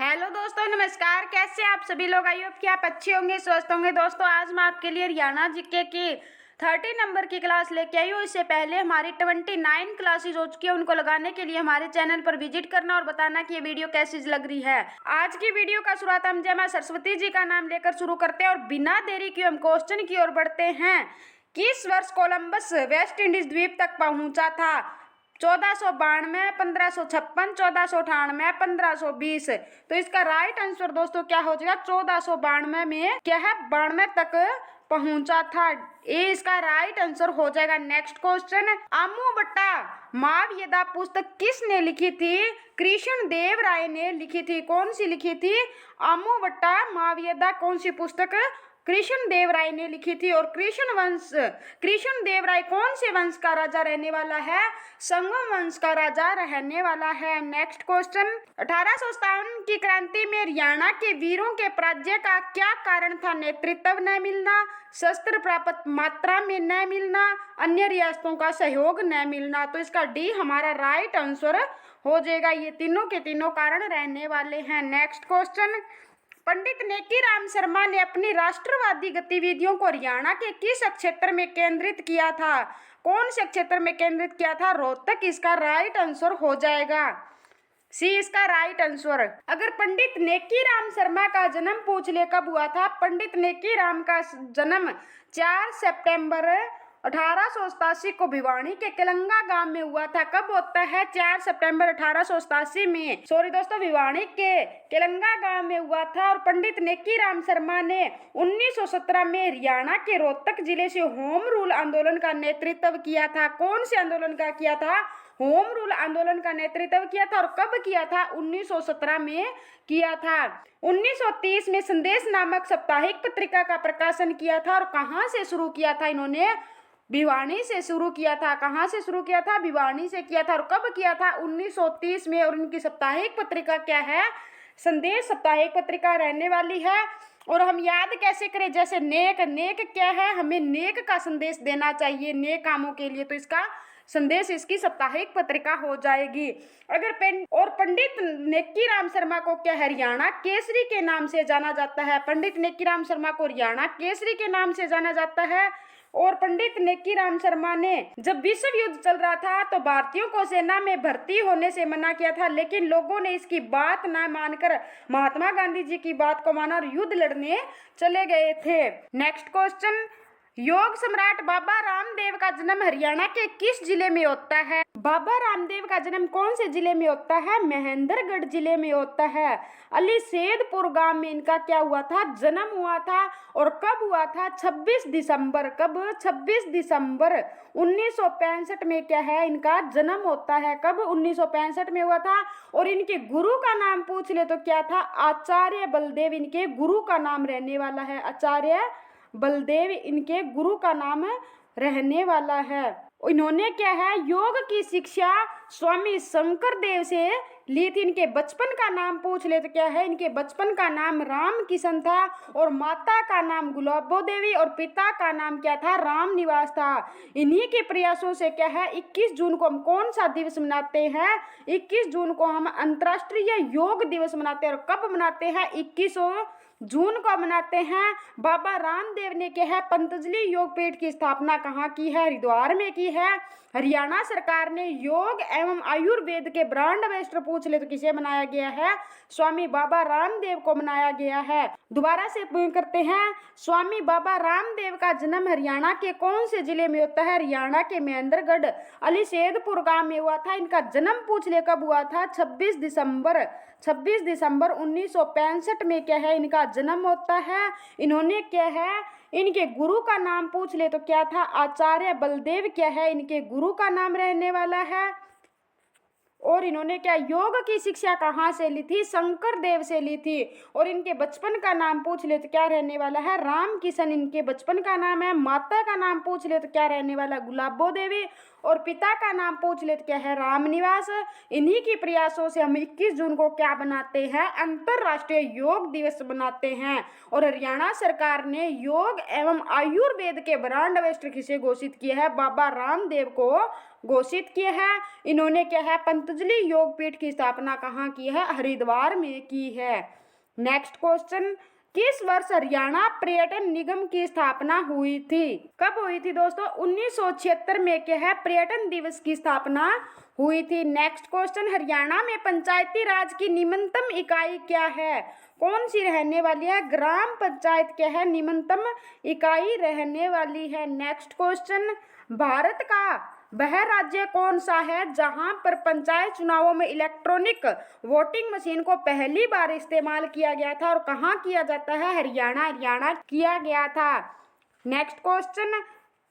Hello दोस्तों, नमस्कार। कैसे आप सभी लोग? आई होप कि आप अच्छे होंगे, स्वस्थ होंगे। दोस्तों, आज मैं आपके लिए हरियाणा जीके की 30 नंबर की क्लास लेके आई हूँ। इससे पहले हमारी 29 क्लासेज हो चुकी है। उनको लगाने के लिए हमारे चैनल पर विजिट करना और बताना कि ये वीडियो कैसी लग रही है। आज की वीडियो का शुरुआत हम जय मां सरस्वती जी का नाम लेकर शुरू करते हैं और बिना देरी के हम क्वेश्चन की ओर बढ़ते हैं। किस वर्ष कोलंबस वेस्ट इंडीज द्वीप तक पहुंचा था? 1492, 1556, 1498, 1520। तो इसका राइट आंसर दोस्तों क्या हो जाएगा? 1492 में क्या है, 92 तक पहुंचा था। ये इसका राइट आंसर हो जाएगा। नेक्स्ट क्वेश्चन, आर्यभट्टा महाभारत पुस्तक किसने लिखी थी? कृष्ण देव राय ने लिखी थी। कौन सी लिखी थी? आर्यभट्टा महाभारत कौन सी पुस्तक? कृष्ण देव राय ने लिखी थी। और कृष्ण देव राय कौन से वंश का राजा रहने वाला है? संगम वंश का राजा रहने वाला है। नेक्स्ट क्वेश्चन, 1857 की क्रांति में हरियाणा के वीरों के पराजय का क्या कारण था? नेतृत्व न मिलना, शस्त्र पर्याप्त मात्रा में न मिलना, अन्य रियासतों का सहयोग न मिलना। तो इसका डी हमारा राइट आंसर हो जाएगा। ये तीनों के तीनों कारण रहने वाले हैं। नेक्स्ट क्वेश्चन, पंडित नेकीराम शर्मा ने अपनी राष्ट्रवादी गतिविधियों को हरियाणा के किस क्षेत्र में केंद्रित किया था? कौन से क्षेत्र में केंद्रित किया था? रोहतक इसका राइट आंसर हो जाएगा। सी इसका राइट आंसर। अगर पंडित नेकीराम शर्मा का जन्म पूछ ले कब हुआ था? पंडित नेकीराम का जन्म 4 सितंबर 1887 को भिवानी के केलंगा गांव में हुआ था। कब होता है? 4 सितंबर 1887 में। सॉरी दोस्तों, भिवानी के केलंगा गांव में हुआ था। और पंडित नेकीराम शर्मा ने 1917 में हरियाणा के रोहतक जिले से होम रूल आंदोलन का नेतृत्व किया था। कौन से आंदोलन का किया था? होम रूल आंदोलन का नेतृत्व किया था। और कब किया था? 1917 में किया था। 1930 में संदेश नामक साप्ताहिक पत्रिका का प्रकाशन किया था। और कहां से शुरू किया था इन्होंने? भिवानी से शुरू किया था। कहां से शुरू किया था? भिवानी से किया था। और कब किया था? 1930 में। और इनकी साप्ताहिक पत्रिका क्या है? संदेश साप्ताहिक पत्रिका रहने वाली है। और हम याद कैसे करें? जैसे नेक, नेक क्या है? हमें नेक का संदेश देना चाहिए, नेक कामों के लिए। तो इसका संदेश इसकी साप्ताहिक पत्रिका हो जाएगी। अगर पंडित नेकीराम शर्मा को क्या हरियाणा केसरी के नाम से जाना जाता है? पंडित नेकीराम शर्मा को हरियाणा केसरी के नाम से जाना जाता है। और पंडित नेकीराम शर्मा ने जब विश्व युद्ध चल रहा था तो भारतीयों को सेना में भर्ती होने से मना किया था, लेकिन लोगों ने इसकी बात न मानकर महात्मा गांधी जी की बात को माना और युद्ध लड़ने चले गए थे। नेक्स्ट क्वेश्चन, योग सम्राट बाबा रामदेव का जन्म हरियाणा के किस जिले में होता है? बाबा रामदेव का जन्म कौन से जिले में होता है? महेंद्रगढ़ जिले में होता है। अली सैदपुर गांव में इनका क्या हुआ था? जन्म हुआ था। और कब हुआ था? 26 दिसंबर। कब? 26 दिसंबर 1965 में क्या है, इनका जन्म होता है। कब? 1965 में हुआ था। और इनके गुरु का नाम पूछ ले तो क्या था? आचार्य बलदेव इनके गुरु का नाम रहने वाला है। आचार्य बलदेव इनके गुरु का नाम रहने वाला है। इन्होंने क्या है, योग की शिक्षा स्वामी शंकर देव से ली थी। इनके बचपन का नाम पूछ ले तो क्या है? इनके बचपन का नाम राम किशन था। और माता का नाम गुलाबो देवी और पिता का नाम क्या था? राम निवास था। इन्हीं के प्रयासों से क्या है, 21 जून को हम कौन सा दिवस मनाते हैं? 21 जून को हम अंतर्राष्ट्रीय योग दिवस मनाते हैं। और कब मनाते हैं? 21 जून को मनाते हैं। बाबा रामदेव ने क्या है, पतंजलि योग पीठ की स्थापना कहाँ की है? हरिद्वार में की है। हरियाणा सरकार ने योग एवं आयुर्वेद के ब्रांड एम्बेसडर पूछ ले तो किसे बनाया गया है? स्वामी बाबा रामदेव को बनाया गया है। दोबारा से करते हैं, स्वामी बाबा रामदेव का जन्म हरियाणा के कौन से जिले में होता है? हरियाणा के महेंद्रगढ़ अली सैदपुर गांव में हुआ था। इनका जन्म पूछ ले कब हुआ था? 26 दिसंबर 1965 में क्या है, इनका जन्म होता है। इन्होंने क्या है, इनके गुरु का नाम पूछ ले तो क्या था? आचार्य बलदेव क्या है, इनके गुरु का नाम रहने वाला है। और इन्होंने क्या, योग की शिक्षा कहाँ से ली थी? शंकर देव से ली थी। और इनके बचपन का नाम पूछ ले तो क्या रहने वाला है? राम किशन इनके बचपन का नाम है। माता का नाम पूछ ले तो क्या रहने वाला? गुलाबो देवी। और पिता का नाम पूछ ले तो क्या है, रामनिवास। इन्हीं के प्रयासों से हम 21 जून को क्या बनाते हैं, अंतरराष्ट्रीय योग दिवस बनाते हैं। और हरियाणा सरकार ने योग एवं आयुर्वेद के ब्रांड एम्बेसडर किसे घोषित किया है, बाबा रामदेव को घोषित किया है। इन्होंने क्या है, पतंजलि योग पीठ की स्थापना कहाँ की है, हरिद्वार में की है। नेक्स्ट क्वेश्चन, किस वर्ष हरियाणा पर्यटन निगम की स्थापना हुई थी, कब हुई थी दोस्तों, 1976 में क्या है, पर्यटन दिवस की स्थापना हुई थी। नेक्स्ट क्वेश्चन, हरियाणा में पंचायती राज की निम्नतम इकाई क्या है, कौन सी रहने वाली है, ग्राम पंचायत क्या है, निम्नतम इकाई रहने वाली है। नेक्स्ट क्वेश्चन, भारत का वह राज्य कौन सा है जहां पर पंचायत चुनावों में इलेक्ट्रॉनिक वोटिंग मशीन को पहली बार इस्तेमाल किया गया था और कहां किया जाता है, हरियाणा किया गया था। नेक्स्ट क्वेश्चन,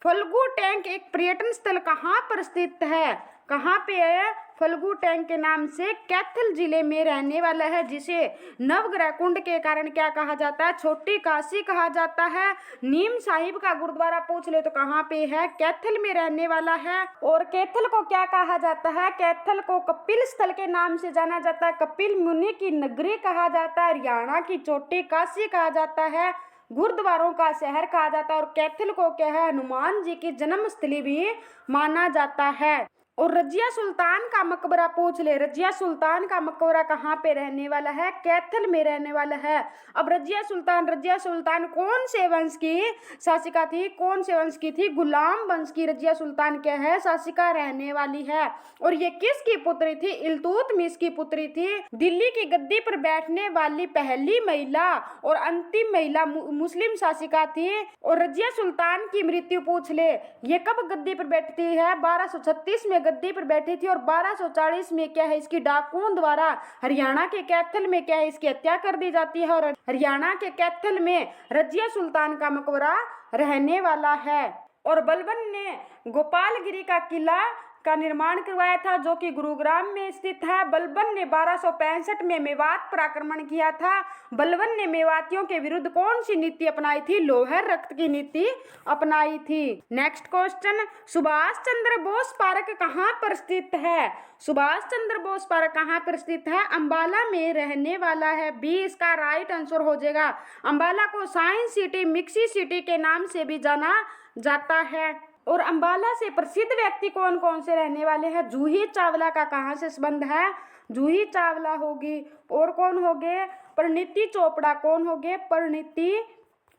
फल्गु टैंक एक पर्यटन स्थल कहां पर स्थित है, कहां पे है, फल्गु टैंक के नाम से कैथल जिले में रहने वाला है, जिसे नवग्रह कुंड के कारण क्या कहा जाता है, छोटी काशी कहा जाता है। नीम साहिब का गुरुद्वारा पूछ ले तो कहाँ पे है, कैथल में रहने वाला है। और कैथल को क्या कहा जाता है, कैथल को कपिल स्थल के नाम से जाना जाता है, कपिल मुनि की नगरी कहा जाता है, हरियाणा की छोटी काशी कहा जाता है, गुरुद्वारों का शहर कहा जाता है। और कैथल को क्या है, हनुमान जी की जन्मस्थली भी माना जाता है। और रजिया सुल्तान का मकबरा पूछ ले, रजिया सुल्तान का मकबरा कहाँ पे रहने वाला है, कैथल में रहने वाला है। अब रजिया सुल्तान कौन से वंश की शासिका थी, कौन से वंश की थी, गुलाम वंश की रजिया सुल्तान क्या है, शासिका रहने वाली है। और ये किसकी पुत्री थी, इल्तुतमिश की पुत्री थी। दिल्ली की गद्दी पर बैठने वाली पहली महिला और अंतिम महिला मुस्लिम शासिका थी। और रजिया सुल्तान की मृत्यु पूछ ले, ये कब गद्दी पर बैठती है, 1236 में गद्दी पर बैठी थी। और 1240 में क्या है, इसकी डाकुओं द्वारा हरियाणा के कैथल में क्या है, इसकी हत्या कर दी जाती है। और हरियाणा के कैथल में रजिया सुल्तान का मकबरा रहने वाला है। और बलबन ने गोपालगिरी का किला का निर्माण करवाया था, जो कि गुरुग्राम में स्थित है। बलबन ने 1265 में मेवात पर आक्रमण किया था। बलबन ने मेवातियों के विरुद्ध कौन सी नीति अपनाई थी, लोहर रक्त की नीति अपनाई थी। Next question, Subhash Chandra Bose park कहाँ पर स्थित है, सुभाष चंद्र बोस पार्क कहाँ पर स्थित है, अंबाला में रहने वाला है। बी इसका राइट आंसर हो जाएगा। अंबाला को साइंस सिटी, मिक्सी सिटी के नाम से भी जाना जाता है। और अंबाला से प्रसिद्ध व्यक्ति कौन कौन से रहने वाले हैं, जूही चावला का कहाँ से संबंध है, जूही चावला होगी। और कौन हो गए, परिणीति चोपड़ा, कौन हो गए,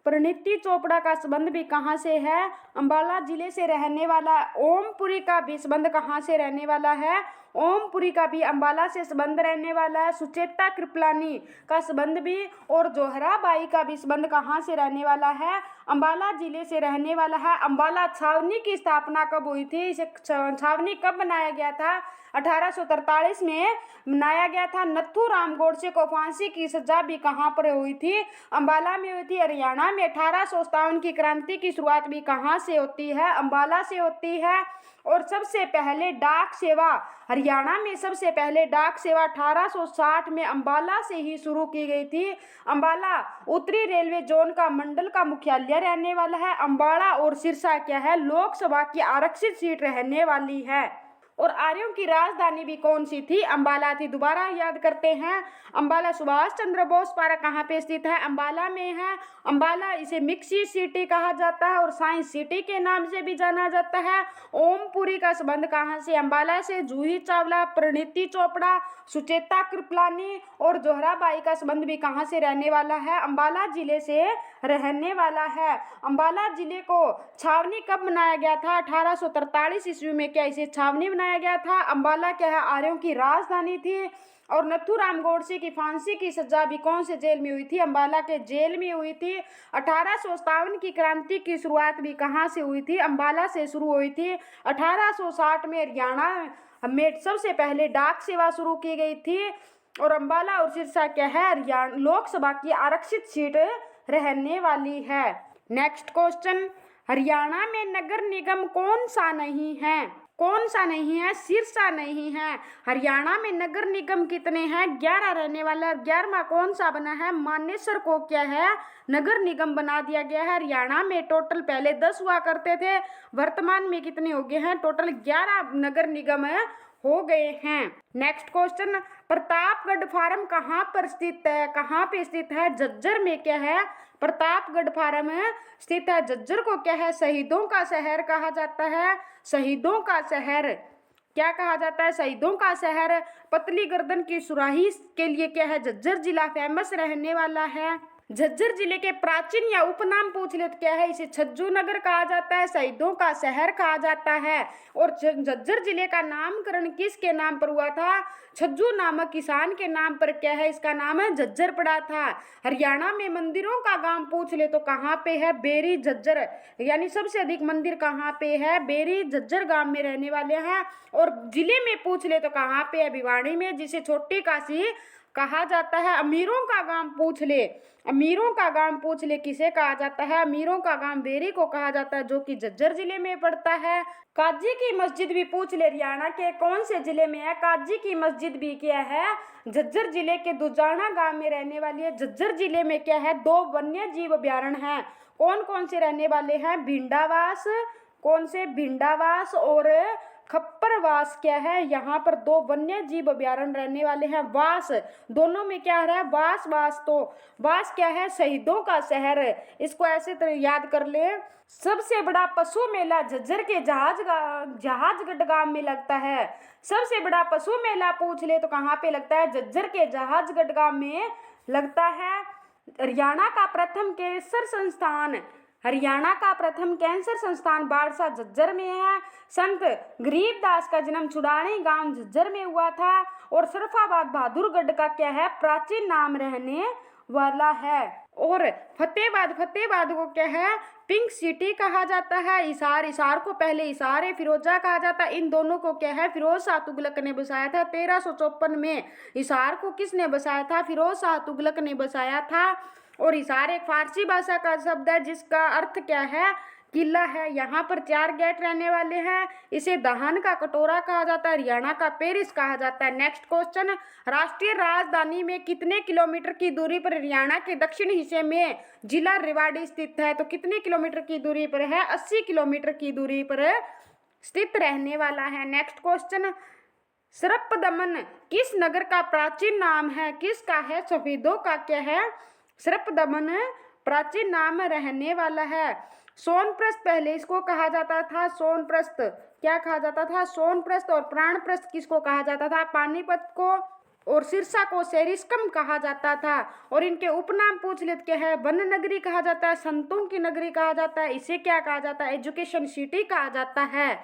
परिणीति चोपड़ा का संबंध भी कहाँ से है, अंबाला जिले से रहने वाला। ओमपुरी का भी संबंध कहाँ से रहने वाला है, ओमपुरी का भी अंबाला से संबंध रहने वाला है। सुचेता कृपलानी का संबंध भी, और जोहराबाई का भी संबंध कहाँ से रहने वाला है, अंबाला जिले से रहने वाला है। अंबाला छावनी की स्थापना कब हुई थी, इसे छावनी कब बनाया गया था, 1843 में बनाया गया था। नथुराम गोडसे को फांसी की सजा भी कहाँ पर हुई थी, अंबाला में हुई थी। हरियाणा में 1857 की क्रांति की शुरुआत भी कहाँ से होती है, अंबाला से होती है। और सबसे पहले डाक सेवा, हरियाणा में सबसे पहले डाक सेवा 1860 में अंबाला से ही शुरू की गई थी। अंबाला उत्तरी रेलवे जोन का मंडल का मुख्यालय रहने वाला है। अंबाला और सिरसा क्या है, लोकसभा की आरक्षित सीट रहने वाली है। और आर्यों की राजधानी भी कौन सी थी, अंबाला थी। दोबारा याद करते हैं, अंबाला सुभाष चंद्र बोस पार्क कहाँ पे स्थित है, अंबाला में है। अंबाला इसे मिक्सी सिटी कहा जाता है और साइंस सिटी के नाम से भी जाना जाता है। ओमपुरी का संबंध कहाँ से, अंबाला से। जूही चावला, परिणीति चोपड़ा, सुचेता कृपलानी और जोहराबाई का संबंध भी कहाँ से रहने वाला है, अंबाला जिले से रहने वाला है। अंबाला जिले को छावनी कब बनाया गया था, 1843 ईस्वी में क्या इसे छावनी बनाया गया था। अंबाला क्या है, आर्यों की राजधानी थी। और नथुराम गोडसे की फांसी की सजा भी कौन से जेल में हुई थी, अंबाला के जेल में हुई थी। 1857 की क्रांति की शुरुआत भी कहाँ से हुई थी, अंबाला से शुरू हुई थी। 1860 में हरियाणा में सबसे पहले डाक सेवा शुरू की गई थी। और अंबाला और सिरसा क्या है, हरियाणा लोकसभा की आरक्षित सीट रहने वाली है। नेक्स्ट क्वेश्चन, हरियाणा में नगर निगम कौन सा नहीं है, कौन सा नहीं है? सिरसा नहीं है। हरियाणा में नगर निगम कितने हैं? 11 रहने वाला है। 11वां कौन सा बना है? मानेसर को क्या है? नगर निगम बना दिया गया है। हरियाणा में टोटल पहले 10 हुआ करते थे, वर्तमान में कितने हो गए हैं? टोटल 11 नगर निगम हो गए हैं। नेक्स्ट क्वेश्चन, प्रतापगढ़ फार्म कहाँ पर स्थित है? कहाँ पे स्थित है? झज्जर में क्या है? प्रतापगढ़ फार्म स्थित है। झज्जर को क्या है? शहीदों का शहर कहा जाता है। शहीदों का शहर क्या कहा जाता है? शहीदों का शहर। पतली गर्दन की सुराही के लिए क्या है? झज्जर जिला फेमस रहने वाला है। झज्जर जिले के प्राचीन या उपनाम पूछ ले तो क्या है? इसे छज्जू नगर कहा जाता है, शहीदों का शहर कहा जाता है। और झज्जर जिले का नामकरण किसके नाम पर हुआ था? छज्जू नामक किसान के नाम पर क्या है? इसका नाम है झज्जर पड़ा था। हरियाणा में मंदिरों का गांव पूछ ले तो कहाँ पे है? बेरी झज्जर, यानी सबसे अधिक मंदिर कहाँ पे है? बेरी झज्जर गांव में रहने वाले हैं। और जिले में पूछ ले तो कहाँ पे है? भिवाड़ी में, जिसे छोटी काशी कहा जाता है। अमीरों का गांव पूछ ले, अमीरों का गांव पूछ ले किसे कहा जाता है? अमीरों का गांव बेरी को कहा जाता है, जो कि झज्जर जिले में पड़ता है। काजी की मस्जिद भी पूछ ले, हरियाणा के कौन से जिले में है? काजी की मस्जिद भी क्या है? झज्जर जिले के दुजाना गांव में रहने वाली है। झज्जर जिले में क्या है? 2 वन्य जीव अभ्यारण्य हैं। कौन कौन से रहने वाले हैं? भिंडावास, कौन से? भिंडावास और खप्परवास क्या है? यहाँ पर 2 वन्य जीव अभ्यारण्य रहने वाले हैं। वास, दोनों में क्या है? वास। वास तो वास क्या है? शहीदों का शहर। इसको ऐसे तरह याद कर ले। सबसे बड़ा पशु मेला झज्जर के जहाजगढ़ गांव में लगता है। सबसे बड़ा पशु मेला पूछ ले तो कहाँ पे लगता है? झज्जर के जहाजगढ़ गांव में लगता है। हरियाणा का प्रथम कैंसर संस्थान, हरियाणा का प्रथम कैंसर संस्थान बाड़सा झज्जर में है। संत गरीबदास का जन्म छुड़ानी गांव झज्जर में हुआ था। और सरफाबाद बहादुरगढ़ का क्या है? प्राचीन नाम रहने वाला है। और फतेहाबाद को क्या है? पिंक सिटी कहा जाता है। हिसार को पहले हिसार फिरोजा कहा जाता है। इन दोनों को क्या है? फिरोज शाह तुगलक ने बसाया था 1354 में। हिसार को किसने बसाया था? फिरोज शाह तुगलक ने बसाया था। और हिसार एक फारसी भाषा का शब्द है, जिसका अर्थ क्या है? किला है। यहाँ पर 4 गेट रहने वाले हैं। इसे दहान का कटोरा कहा जाता है। हरियाणा का पेरिस कहा जाता है। नेक्स्ट क्वेश्चन, राष्ट्रीय राजधानी में कितने किलोमीटर की दूरी पर हरियाणा के दक्षिण हिस्से में जिला रेवाड़ी स्थित है? तो कितने किलोमीटर की दूरी पर है? 80 किलोमीटर की दूरी पर स्थित रहने वाला है। नेक्स्ट क्वेश्चन, सर्पदमन किस नगर का प्राचीन नाम है? किसका है? सफेदों का क्या है? सर्पदमन प्राचीन नाम रहने वाला है। सोनप्रस्थ पहले इसको कहा जाता था। सोनप्रस्थ क्या कहा जाता था? सोनप्रस्थ। और प्राणप्रस्थ किसको कहा जाता था? पानीपत को। और सिरसा को सेरिस्कम कहा जाता था। और इनके उपनाम पूछ ले क्या है? वन नगरी कहा जाता है, संतों की नगरी कहा जाता है, इसे क्या कहा जाता है? एजुकेशन सिटी कहा जाता है।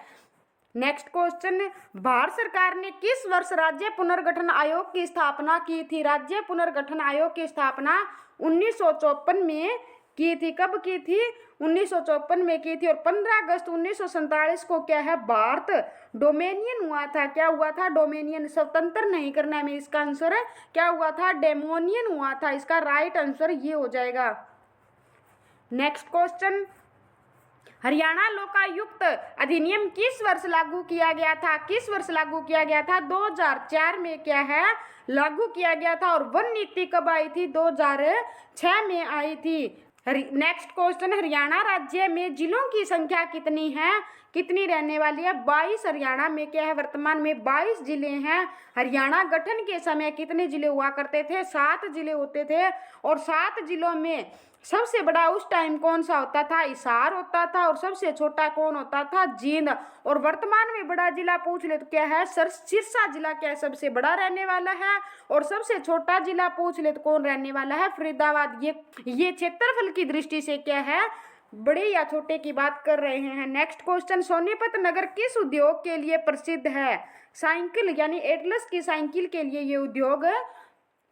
नेक्स्ट क्वेश्चन, भारत सरकार ने किस वर्ष राज्य पुनर्गठन आयोग की स्थापना की थी? राज्य पुनर्गठन आयोग की स्थापना 1954 में की थी। कब की थी? 1954 में की थी। और 15 अगस्त 1947 को क्या है? भारत डोमेनियन हुआ था। क्या हुआ था? डोमेनियन। स्वतंत्र नहीं करना है, इसका आंसर क्या हुआ था? डेमोनियन हुआ था। इसका राइट आंसर ये हो जाएगा। नेक्स्ट क्वेश्चन, हरियाणा लोकायुक्त अधिनियम किस वर्ष लागू किया गया था? किस वर्ष लागू किया गया था? 2004 में क्या है? लागू किया गया था। और वन नीति कब आई थी? 2006 में आई थी। नेक्स्ट क्वेश्चन, हरियाणा राज्य में जिलों की संख्या कितनी है? कितनी रहने वाली है? 22। हरियाणा में क्या है? वर्तमान में 22 जिले हैं। हरियाणा गठन के समय कितने जिले हुआ करते थे? 7 जिले होते थे। और 7 जिलों में सबसे बड़ा उस टाइम कौन सा होता था? हिसार होता था। और सबसे छोटा कौन होता था? जींद। और वर्तमान में बड़ा जिला पूछ ले तो क्या है? सिरसा जिला क्या है? सबसे बड़ा रहने वाला है। और सबसे छोटा जिला पूछ ले तो कौन रहने वाला है? फरीदाबाद। ये क्षेत्रफल की दृष्टि से क्या है? बड़े या छोटे की बात कर रहे हैं। नेक्स्ट क्वेश्चन, सोनीपत नगर किस उद्योग के लिए प्रसिद्ध है? साइकिल, यानी एटलस की साइकिल के लिए ये उद्योग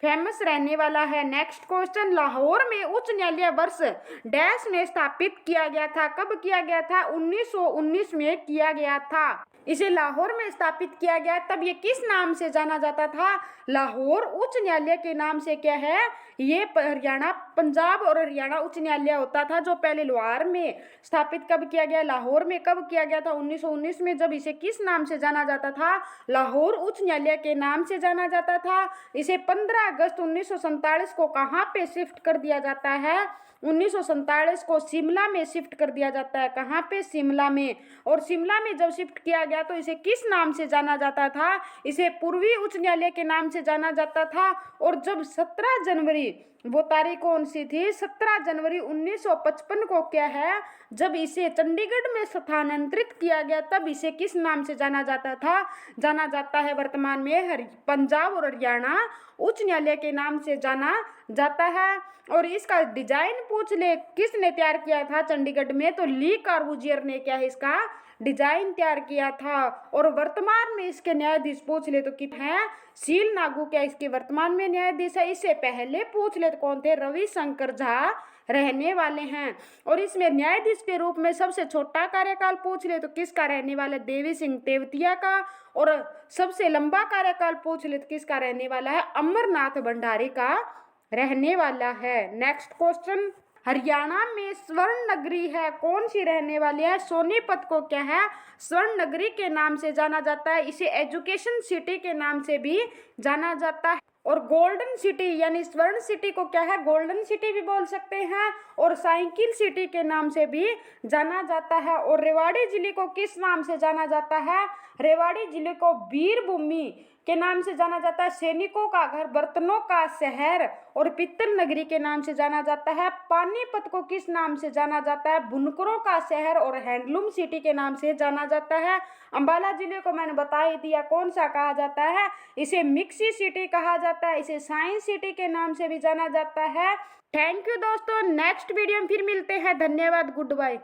फेमस रहने वाला है। नेक्स्ट क्वेश्चन, लाहौर में उच्च न्यायालय वर्ष डैश में स्थापित किया गया था? कब किया गया था? 1919 में किया गया था। इसे लाहौर में स्थापित किया गया, तब ये किस नाम से जाना जाता था? लाहौर उच्च न्यायालय के नाम से क्या है? ये हरियाणा, पंजाब और हरियाणा उच्च न्यायालय होता था, जो पहले लाहौर में स्थापित कब किया गया? लाहौर में कब किया गया था? 1919 में। जब इसे किस नाम से जाना जाता था? लाहौर उच्च न्यायालय के नाम से जाना जाता था। इसे 15 अगस्त 1947 को कहाँ पे शिफ्ट कर दिया जाता है? 1947 को शिमला में शिफ्ट कर दिया जाता है। कहाँ पे? शिमला में। और शिमला में जब शिफ्ट किया गया तो इसे किस नाम से जाना जाता था? इसे पूर्वी उच्च न्यायालय के नाम से जाना जाता था। और जब 17 जनवरी, वो तारीख कौन सी थी? 17 जनवरी 1955 को क्या है, जब इसे चंडीगढ़ में स्थानांतरित किया गया, तब इसे किस नाम से जाना जाता था? जाना जाता है वर्तमान में पंजाब और हरियाणा उच्च न्यायालय के नाम से जाना जाता है। और इसका डिजाइन पूछ ले, किसने तैयार किया था चंडीगढ़ में? तो ली कार्बूजियर ने क्या है, इसका डिजाइन तैयार किया था। और वर्तमान में इसके न्यायाधीश पूछ ले तो कितने हैं? शील नागू क्या इसके वर्तमान में न्यायाधीश है? इससे पहले पूछ ले तो कौन थे? रविशंकर झा रहने वाले हैं। और इसमें न्यायाधीश के रूप में सबसे छोटा कार्यकाल पूछ ले तो किसका रहने वाला है? देवी सिंह तेवतिया का। और सबसे लंबा कार्यकाल पूछ ले तो किसका रहने वाला है? अमरनाथ भंडारी का रहने वाला है। नेक्स्ट क्वेश्चन, हरियाणा में स्वर्ण नगरी है, कौन सी रहने वाली है? सोनीपत को क्या है? स्वर्ण नगरी के नाम से जाना जाता है। इसे एजुकेशन सिटी के नाम से भी जाना जाता है। और गोल्डन सिटी यानी स्वर्ण सिटी को क्या है? गोल्डन सिटी भी बोल सकते हैं। और साइकिल सिटी के नाम से भी जाना जाता है। और रेवाड़ी जिले को किस नाम से जाना जाता है? रेवाड़ी जिले को वीर भूमि के नाम से जाना जाता है। सैनिकों का घर, बर्तनों का शहर और पित्तल नगरी के नाम से जाना जाता है। पानीपत को किस नाम से जाना जाता है? बुनकरों का शहर और हैंडलूम सिटी के नाम से जाना जाता है। अंबाला जिले को मैंने बता ही दिया कौन सा कहा जाता है, इसे मिक्सी सिटी कहा जाता है। इसे साइंस सिटी के नाम से भी जाना जाता है। थैंक यू दोस्तों, नेक्स्ट वीडियो में फिर मिलते हैं। धन्यवाद, गुड बाय।